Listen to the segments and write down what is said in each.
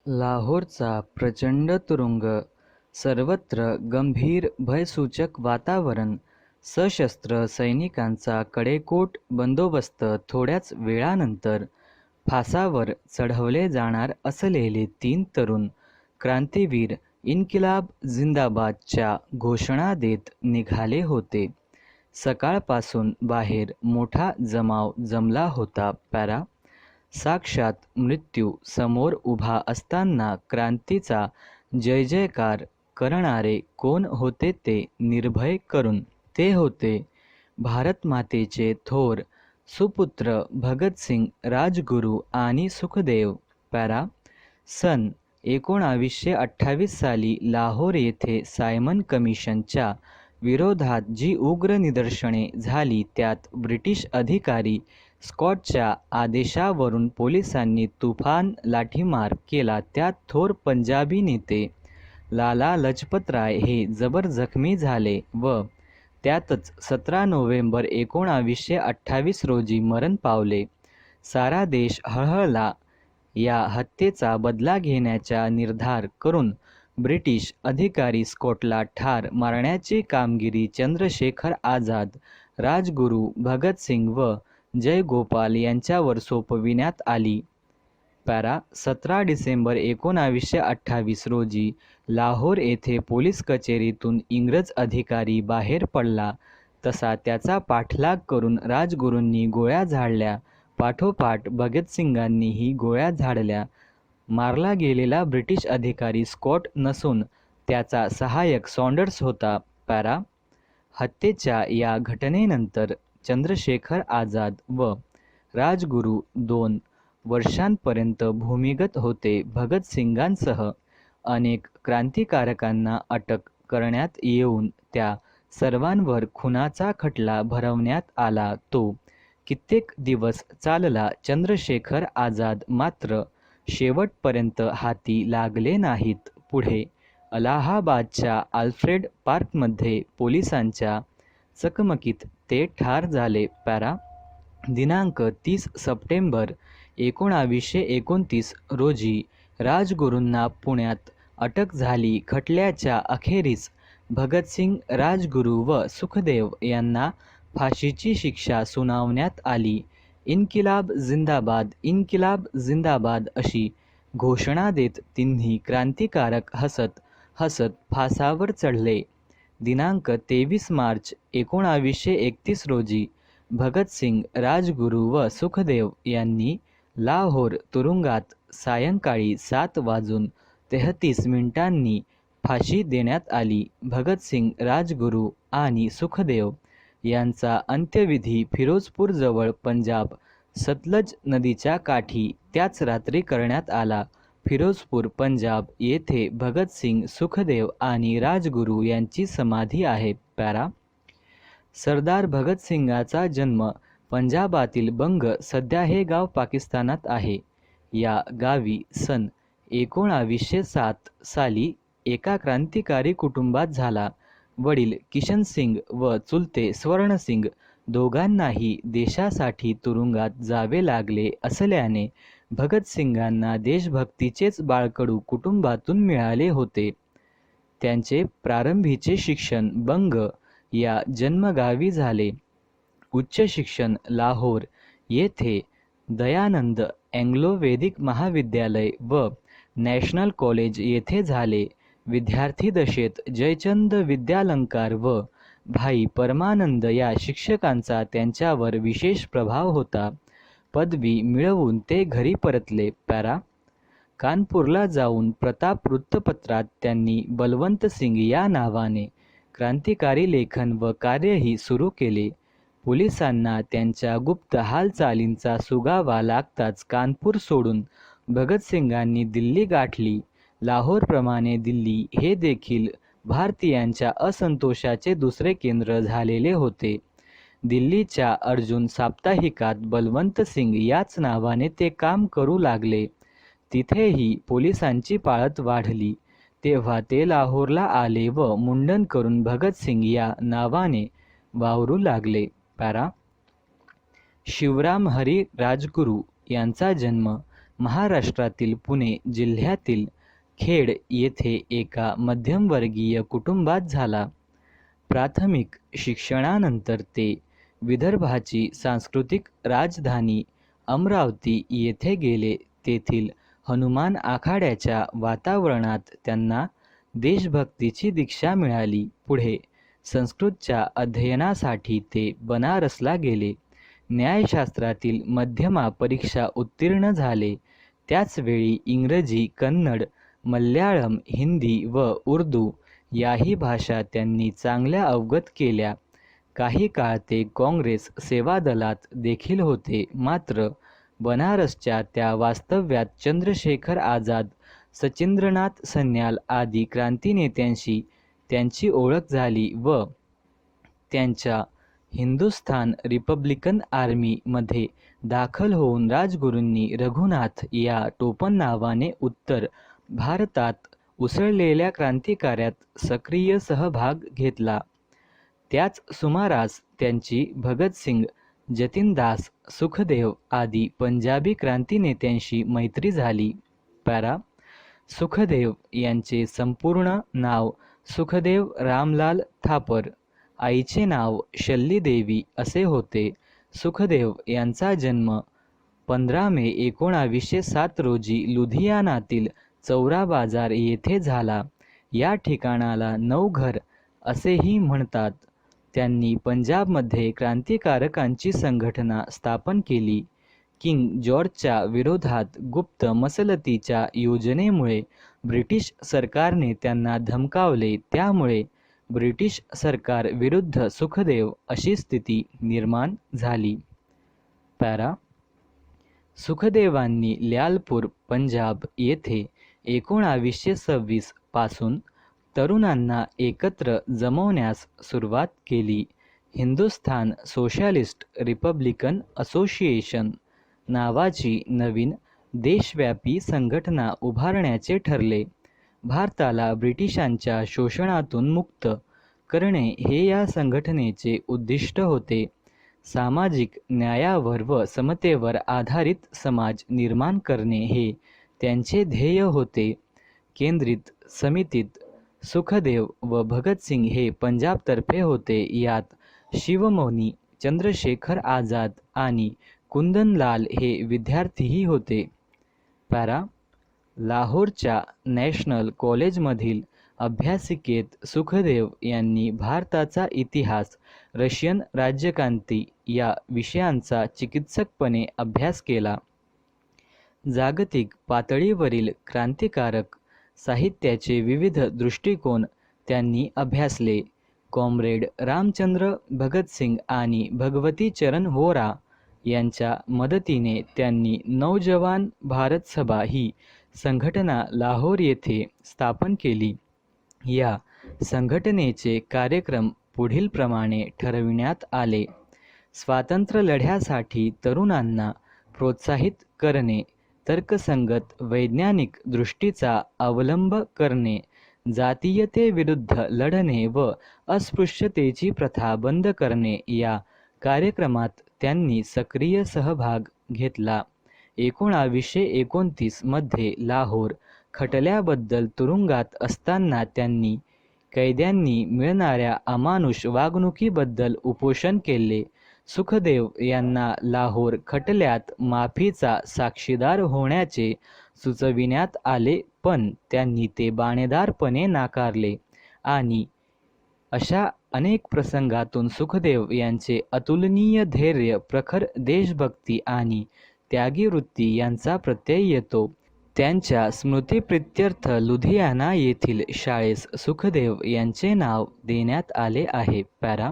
लाहोरचा प्रचंड तुरुंग, सर्वत्र गंभीर भयसूचक वातावरण, सशस्त्र सैनिकांचा कडेकोट बंदोबस्त. थोड्याच वेळानंतर फासावर चढवले जाणार असलेले 3 तरुण क्रांतीवीर इन्किलाब जिंदाबादच्या घोषणा देत निघाले होते. सकाळपासून बाहेर मोठा जमाव जमला होता. साक्षात मृत्यू समोर उभा असताना क्रांतीचा जय जयकार करणारे कोण होते ते निर्भय करून. ते होते भारतमातेचे थोर सुपुत्र भगतसिंग, राजगुरू आणि सुखदेव. सन 1928 साली लाहोर येथे सायमन कमिशनच्या विरोधात जी उग्र निदर्शने झाली त्यात ब्रिटिश अधिकारी स्कॉटच्या आदेशावरून पोलिसांनी तुफान लाठीमार केला. त्यात थोर पंजाबी नेते लाला लजपतराय हे जबर जखमी झाले व त्यातच 17 नोव्हेंबर 1928 रोजी मरण पावले. सारा देश हळहळला. या हत्येचा बदला घेण्याचा निर्धार करून ब्रिटिश अधिकारी स्कॉटला ठार मारण्याची कामगिरी चंद्रशेखर आझाद, राजगुरू भगतसिंग व जयगोपाल यांच्यावर सोपविण्यात आली. 17 डिसेंबर 1928 रोजी लाहोर येथे पोलीस कचेरीतून इंग्रज अधिकारी बाहेर पडला तसा त्याचा पाठलाग करून राजगुरूंनी गोळ्या झाडल्या. पाठोपाठ भगतसिंगांनीही गोळ्या झाडल्या. मारला गेलेला ब्रिटिश अधिकारी स्कॉट नसून त्याचा सहाय्यक सॉंडर्स होता. हत्येच्या या घटनेनंतर चंद्रशेखर आझाद व राजगुरू 2 वर्षांपर्यंत भूमिगत होते. भगतसिंगांसह अनेक क्रांतिकारकांना अटक करण्यात येऊन त्या सर्वांवर खुनाचा खटला भरवण्यात आला. तो कित्येक दिवस चालला. चंद्रशेखर आझाद मात्र शेवटपर्यंत हाती लागले नाहीत. पुढे अलाहाबादच्या आल्फ्रेड पार्कमध्ये पोलिसांच्या चकमकीत ते ठार झाले. दिनांक 30 सप्टेंबर 1929 रोजी राजगुरूंना पुण्यात अटक झाली. खटल्याच्या अखेरीस भगतसिंग, राजगुरू व सुखदेव यांना फाशीची शिक्षा सुनावण्यात आली. इन्किलाब जिंदाबाद, इन्किलाब जिंदाबाद अशी घोषणा देत तिन्ही क्रांतिकारक हसत हसत फासावर चढले. दिनांक 23 मार्च 1931 रोजी भगतसिंग, राजगुरू व सुखदेव यांनी लाहोर तुरुंगात सायंकाळी 7:33 फाशी देण्यात आली. भगतसिंग, राजगुरू आणि सुखदेव यांचा अंत्यविधी फिरोजपूरजवळ पंजाब सतलज नदीच्या काठी त्याच रात्री करण्यात आला. फिरोजपूर, पंजाब येथे भगतसिंग, सुखदेव आणि राजगुरू यांची समाधी आहे. सरदार भगतसिंगाचा जन्म पंजाबातील बंग, सध्या हे गाव पाकिस्तानात आहे. या गावी सन 1907 साली एका क्रांतिकारी कुटुंबात झाला. वडील किशनसिंग व चुलते स्वर्णसिंग दोघांनाही देशासाठी तुरुंगात जावे लागले असल्याने भगतसिंगांना देशभक्तीचेच बाळकडू कुटुंबातून मिळाले होते. त्यांचे प्रारंभीचे शिक्षण बंग या जन्मगावी झाले. उच्च शिक्षण लाहोर येथे दयानंद अँग्लो वेदिक महाविद्यालय व नॅशनल कॉलेज येथे झाले. विद्यार्थी दशेत जयचंद विद्यालंकार व भाई परमानंद या शिक्षकांचा त्यांच्यावर विशेष प्रभाव होता. पदवी मिळवून ते घरी परतले. कानपूरला जाऊन प्रताप वृत्तपत्रात त्यांनी बलवंत सिंग या नावाने क्रांतिकारी लेखन व कार्यही सुरू केले. पोलिसांना त्यांच्या गुप्त हालचालींचा सुगावा लागताच कानपूर सोडून भगतसिंगांनी दिल्ली गाठली. लाहोरप्रमाणे दिल्ली हे देखील भारतीयांच्या असंतोषाचे दुसरे केंद्र झालेले होते. दिल्लीच्या अर्जुन साप्ताहिकात बलवंत सिंग याच नावाने ते काम करू लागले. तिथेही पोलिसांची पाळत वाढली. तेव्हा ते लाहोरला आले व मुंडन करून भगतसिंग या नावाने वावरू लागले. शिवराम हरी राजगुरू यांचा जन्म महाराष्ट्रातील पुणे जिल्ह्यातील खेड येथे एका मध्यमवर्गीय कुटुंबात झाला. प्राथमिक शिक्षणानंतर ते विदर्भाची सांस्कृतिक राजधानी अमरावती येथे गेले. तेथील हनुमान आखाड्याच्या वातावरणात त्यांना देशभक्तीची दीक्षा मिळाली. पुढे संस्कृतच्या अध्ययनासाठी ते बनारसला गेले. न्यायशास्त्रातील मध्यमा परीक्षा उत्तीर्ण झाले. त्याचवेळी इंग्रजी, कन्नड, मल्याळम, हिंदी व उर्दू याही भाषा त्यांनी चांगल्या अवगत केल्या. काही काळ ते काँग्रेस सेवादलात देखील होते. मात्र बनारसच्या त्या वास्तव्यात चंद्रशेखर आझाद, सचिंद्रनाथ सन्याल आदी क्रांतिनेत्यांशी त्यांची ओळख झाली व त्यांच्या हिंदुस्थान रिपब्लिकन आर्मी मध्ये दाखल होऊन राजगुरूंनी रघुनाथ या टोपणनावाने उत्तर भारतात उसळलेल्या क्रांतिकार्यात सक्रिय सहभाग घेतला. त्याच सुमारास त्यांची भगतसिंग, जतीनदास, सुखदेव आदी पंजाबी क्रांतिनेत्यांशी मैत्री झाली. पॅरा. सुखदेव यांचे संपूर्ण नाव सुखदेव रामलाल थापर, आईचे नाव शल्लीदेवी असे होते. सुखदेव यांचा जन्म 15 मे 1907 रोजी लुधियानातील चौरा बाजार येथे झाला. या ठिकाणाला नवघर असेही म्हणतात. त्यांनी पंजाबमध्ये क्रांतिकारकांची संघटना स्थापन केली. किंग जॉर्जच्या विरोधात गुप्त मसलतीच्या योजनेमुळे ब्रिटिश सरकारने त्यांना धमकावले. त्यामुळे ब्रिटिश सरकार विरुद्ध सुखदेव अशी स्थिती निर्माण झाली. पॅरा. सुखदेवांनी ल्यालपूर, पंजाब येथे 1926 पासून तरुणांना एकत्र जमवण्यास सुरुवात केली. हिंदुस्थान सोशलिस्ट रिपब्लिकन असोसिएशन नावाची नवीन देशव्यापी संघटना उभारण्याचे ठरले. भारताला ब्रिटिशांच्या शोषणातून मुक्त करणे हे या संघटनेचे उद्दिष्ट होते. सामाजिक न्यायावर व समतेवर आधारित समाज निर्माण करणे हे त्यांचे ध्येय होते. केंद्रित समितीत सुखदेव व भगतसिंग हे पंजाबतर्फे होते. यात शिवमौनी, चंद्रशेखर आझाद आणि कुंदनलाल हे विद्यार्थीही होते. पॅरा. लाहोरच्या नॅशनल कॉलेजमधील अभ्यासिकेत सुखदेव यांनी भारताचा इतिहास, रशियन राज्यक्रांती या विषयांचा चिकित्सकपणे अभ्यास केला. जागतिक पातळीवरील क्रांतिकारक साहित्याचे विविध दृष्टिकोन त्यांनी अभ्यासले. कॉम्रेड रामचंद्र भगतसिंग आणि भगवती चरण वोरा यांच्या मदतीने त्यांनी नौजवान भारत सभा ही संघटना लाहोर येथे स्थापन केली. या संघटनेचे कार्यक्रम पुढीलप्रमाणे ठरविण्यात आले. स्वातंत्र्य लढ्यासाठी तरुणांना प्रोत्साहित करणे, तर्कसंगत वैज्ञानिक दृष्टीचा अवलंब करणे, जातीयतेविरुद्ध लढणे व अस्पृश्यतेची प्रथा बंद करणे या कार्यक्रमात त्यांनी सक्रिय सहभाग घेतला. 1929 मध्ये लाहोर खटल्याबद्दल तुरुंगात असताना त्यांनी कैद्यांनी मिळणाऱ्या अमानुष वागणुकीबद्दल उपोषण केले. सुखदेव यांना लाहोर खटल्यात माफीचा साक्षीदार होण्याचे सुचविण्यात आले, पण त्यांनी ते बाणेदारपणे नाकारले. आणि अशा अनेक प्रसंगातून सुखदेव यांचे अतुलनीय धैर्य, प्रखर देशभक्ती आणि त्यागी वृत्ती यांचा प्रत्यय येतो. त्यांच्या स्मृतिप्रित्यर्थ लुधियाना येथील शाळेस सुखदेव यांचे नाव देण्यात आले आहे. पॅरा.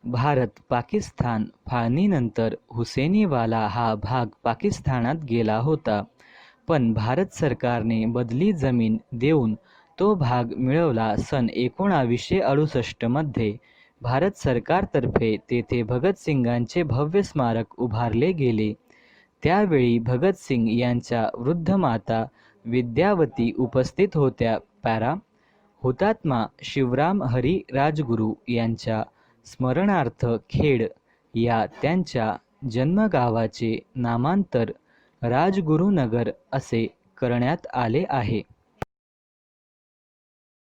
भारत-पाकिस्तान फाळणीनंतर हुसेनीवाला हा भाग पाकिस्तानात गेला होता, पण भारत सरकारने बदली जमीन देऊन तो भाग मिळवला. सन 1968 मध्ये भारत सरकारतर्फे तेथे भगतसिंगांचे भव्य स्मारक उभारले गेले. त्यावेळी भगतसिंग यांच्या वृद्ध माता विद्यावती उपस्थित होत्या. पॅरा. हुतात्मा शिवराम हरी राजगुरू यांच्या स्मरणार्थ खेड या त्यांच्या जन्मगावाचे नामांतर राजगुरुनगर असे करण्यात आले आहे.